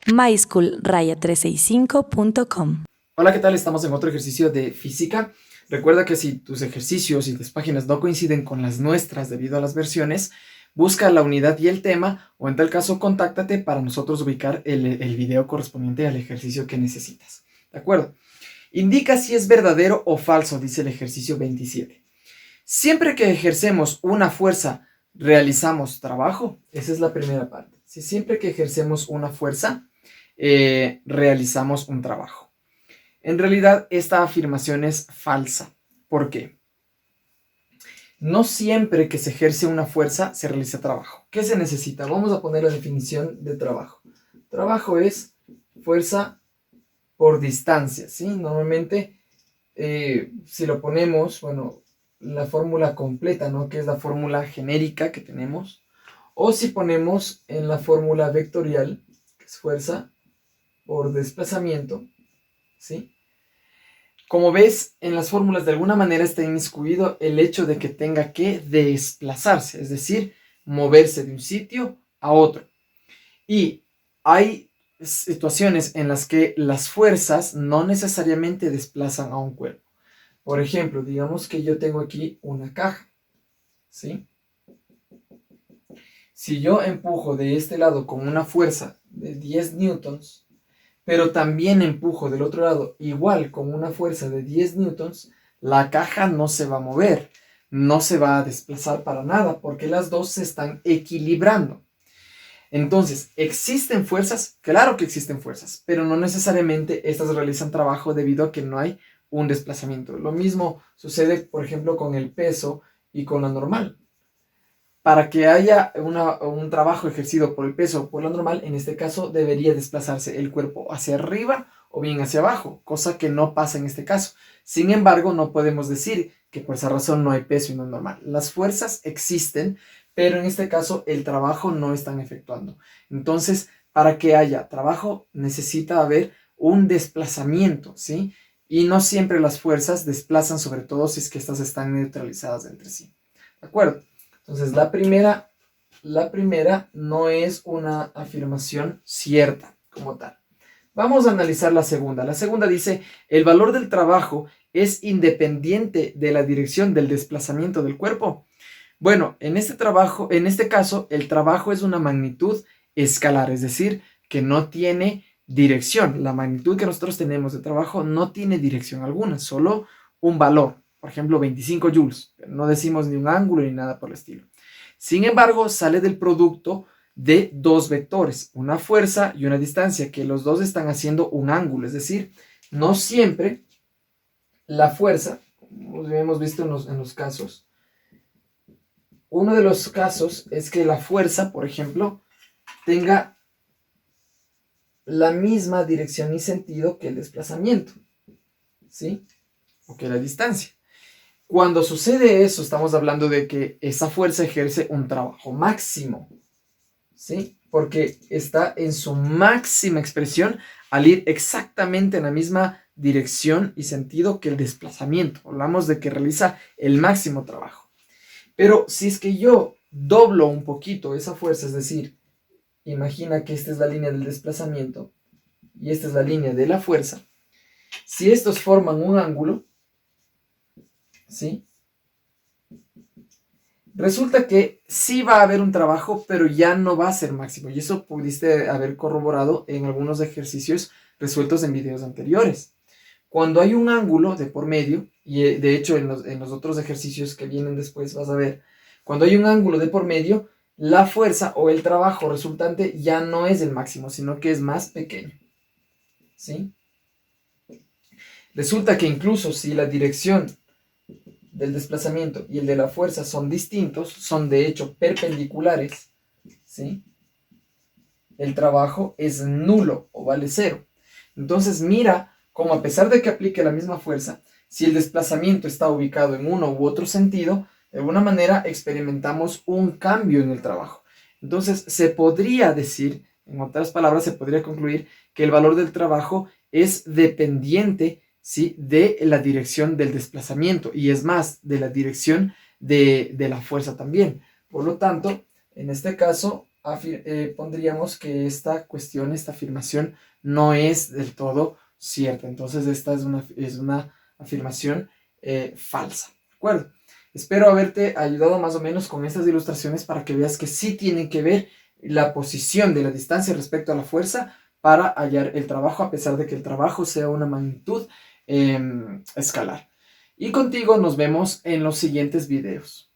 myschool-365.com. Hola, ¿qué tal? Estamos en otro ejercicio de física. Recuerda que si tus ejercicios y tus páginas no coinciden con las nuestras debido a las versiones, busca la unidad y el tema, o en tal caso, contáctate para nosotros ubicar el video correspondiente al ejercicio que necesitas. ¿De acuerdo? Indica si es verdadero o falso, dice el ejercicio 27. Siempre que ejercemos una fuerza, realizamos trabajo. Esa es la primera parte. Si siempre que ejercemos una fuerza, realizamos un trabajo. En realidad, esta afirmación es falsa. ¿Por qué? No siempre que se ejerce una fuerza se realiza trabajo. ¿Qué se necesita? Vamos a poner la definición de trabajo. Trabajo es fuerza por distancia, ¿sí? Normalmente, si lo ponemos, bueno, la fórmula completa, ¿no? Que es la fórmula genérica que tenemos. O si ponemos en la fórmula vectorial, que es fuerza por desplazamiento, ¿sí? Como ves, en las fórmulas de alguna manera está inmiscuido el hecho de que tenga que desplazarse, es decir, moverse de un sitio a otro. Y hay situaciones en las que las fuerzas no necesariamente desplazan a un cuerpo. Por ejemplo, digamos que yo tengo aquí una caja, ¿sí? Si yo empujo de este lado con una fuerza de 10 newtons, pero también empujo del otro lado igual con una fuerza de 10 newtons, la caja no se va a mover, no se va a desplazar para nada, porque las dos se están equilibrando. Entonces, ¿existen fuerzas? Claro que existen fuerzas, pero no necesariamente estas realizan trabajo debido a que no hay un desplazamiento. Lo mismo sucede, por ejemplo, con el peso y con la normal. Para que haya un trabajo ejercido por el peso o por la normal, en este caso debería desplazarse el cuerpo hacia arriba o bien hacia abajo, cosa que no pasa en este caso. Sin embargo, no podemos decir que por esa razón no hay peso y no normal. Las fuerzas existen, pero en este caso el trabajo no están efectuando. Entonces, para que haya trabajo necesita haber un desplazamiento, ¿sí? Y no siempre las fuerzas desplazan, sobre todo si es que estas están neutralizadas entre sí. ¿De acuerdo? Entonces, la primera no es una afirmación cierta como tal. Vamos a analizar la segunda. La segunda dice, el valor del trabajo es independiente de la dirección del desplazamiento del cuerpo. Bueno, en este caso, el trabajo es una magnitud escalar, es decir, que no tiene dirección. La magnitud que nosotros tenemos de trabajo no tiene dirección alguna, solo un valor. Por ejemplo, 25 joules. No decimos ni un ángulo ni nada por el estilo. Sin embargo, sale del producto de dos vectores, una fuerza y una distancia, que los dos están haciendo un ángulo. Es decir, no siempre la fuerza, como hemos visto en los casos, uno de los casos es que la fuerza, por ejemplo, tenga la misma dirección y sentido que el desplazamiento, ¿sí? O que la distancia. Cuando sucede eso, estamos hablando de que esa fuerza ejerce un trabajo máximo, ¿sí? Porque está en su máxima expresión al ir exactamente en la misma dirección y sentido que el desplazamiento. Hablamos de que realiza el máximo trabajo. Pero si es que yo doblo un poquito esa fuerza, es decir, imagina que esta es la línea del desplazamiento y esta es la línea de la fuerza. Si estos forman un ángulo, ¿sí? Resulta que sí va a haber un trabajo, pero ya no va a ser máximo. Y eso pudiste haber corroborado en algunos ejercicios resueltos en videos anteriores. Cuando hay un ángulo de por medio, y de hecho en los otros ejercicios que vienen después vas a ver, cuando hay un ángulo de por medio, la fuerza o el trabajo resultante ya no es el máximo, sino que es más pequeño, ¿sí? Resulta que incluso si la dirección del desplazamiento y el de la fuerza son distintos, son de hecho perpendiculares, ¿sí? El trabajo es nulo o vale cero. Entonces mira cómo, a pesar de que aplique la misma fuerza, si el desplazamiento está ubicado en uno u otro sentido, de alguna manera experimentamos un cambio en el trabajo. Entonces se podría decir, en otras palabras, se podría concluir que el valor del trabajo es dependiente, ¿sí?, de la dirección del desplazamiento y es más, de la dirección de la fuerza también. Por lo tanto, en este caso, pondríamos que esta cuestión, esta afirmación no es del todo cierta. Entonces esta es una afirmación falsa. ¿De acuerdo? Espero haberte ayudado más o menos con estas ilustraciones para que veas que sí tiene que ver la posición de la distancia respecto a la fuerza para hallar el trabajo, a pesar de que el trabajo sea una magnitud escalar. Y contigo nos vemos en los siguientes videos.